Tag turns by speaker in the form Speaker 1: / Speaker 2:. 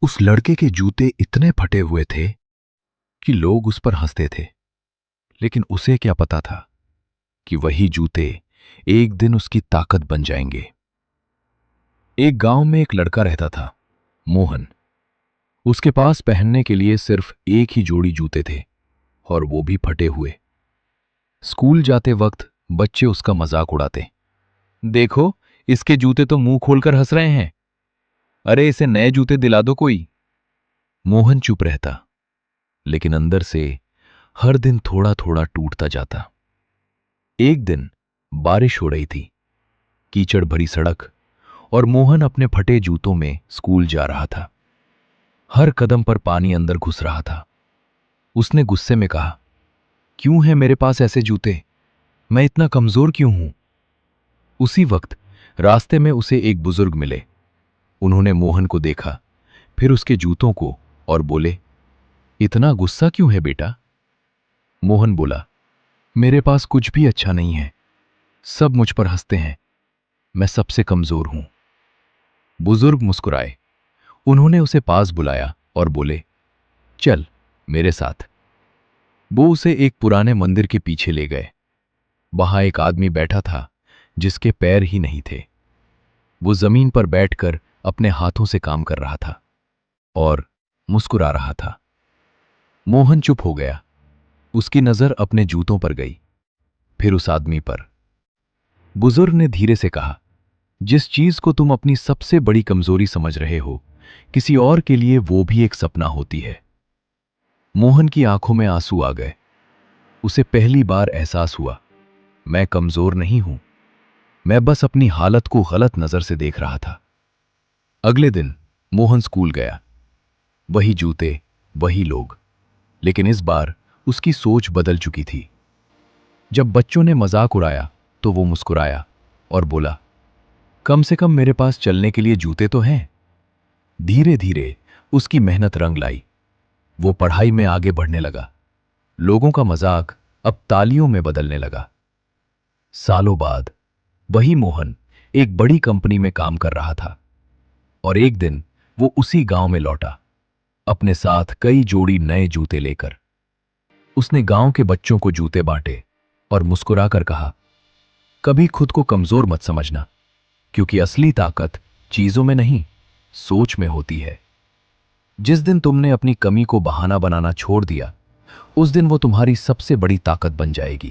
Speaker 1: उस लड़के के जूते इतने फटे हुए थे कि लोग उस पर हंसते थे, लेकिन उसे क्या पता था कि वही जूते एक दिन उसकी ताकत बन जाएंगे। एक गांव में एक लड़का रहता था, मोहन। उसके पास पहनने के लिए सिर्फ एक ही जोड़ी जूते थे, और वो भी फटे हुए। स्कूल जाते वक्त बच्चे उसका मजाक उड़ाते। देखो, इसके जूते तो मुंह खोलकर हंस रहे हैं। अरे, इसे नए जूते दिला दो कोई। मोहन चुप रहता, लेकिन अंदर से हर दिन थोड़ा थोड़ा टूटता जाता। एक दिन बारिश हो रही थी, कीचड़ भरी सड़क, और मोहन अपने फटे जूतों में स्कूल जा रहा था। हर कदम पर पानी अंदर घुस रहा था। उसने गुस्से में कहा, क्यों है मेरे पास ऐसे जूते? मैं इतना कमजोर क्यों हूं? उसी वक्त रास्ते में उसे एक बुजुर्ग मिले। उन्होंने मोहन को देखा, फिर उसके जूतों को, और बोले, इतना गुस्सा क्यों है बेटा? मोहन बोला, मेरे पास कुछ भी अच्छा नहीं है। सब मुझ पर हंसते हैं। मैं सबसे कमजोर हूं। बुजुर्ग मुस्कुराए। उन्होंने उसे पास बुलाया और बोले, चल मेरे साथ। वो उसे एक पुराने मंदिर के पीछे ले गए। वहां एक आदमी बैठा था जिसके पैर ही नहीं थे। वो जमीन पर बैठकर अपने हाथों से काम कर रहा था और मुस्कुरा रहा था। मोहन चुप हो गया। उसकी नजर अपने जूतों पर गई, फिर उस आदमी पर। बुजुर्ग ने धीरे से कहा, जिस चीज को तुम अपनी सबसे बड़ी कमजोरी समझ रहे हो, किसी और के लिए वो भी एक सपना होती है। मोहन की आंखों में आंसू आ गए। उसे पहली बार एहसास हुआ, मैं कमजोर नहीं हूं, मैं बस अपनी हालत को गलत नजर से देख रहा था। अगले दिन मोहन स्कूल गया। वही जूते, वही लोग, लेकिन इस बार उसकी सोच बदल चुकी थी। जब बच्चों ने मजाक उड़ाया तो वो मुस्कुराया और बोला, कम से कम मेरे पास चलने के लिए जूते तो हैं। धीरे धीरे उसकी मेहनत रंग लाई। वो पढ़ाई में आगे बढ़ने लगा। लोगों का मजाक अब तालियों में बदलने लगा। सालों बाद वही मोहन एक बड़ी कंपनी में काम कर रहा था, और एक दिन वो उसी गांव में लौटा, अपने साथ कई जोड़ी नए जूते लेकर। उसने गांव के बच्चों को जूते बांटे और मुस्कुराकर कहा, कभी खुद को कमजोर मत समझना, क्योंकि असली ताकत चीजों में नहीं, सोच में होती है। जिस दिन तुमने अपनी कमी को बहाना बनाना छोड़ दिया, उस दिन वो तुम्हारी सबसे बड़ी ताकत बन जाएगी।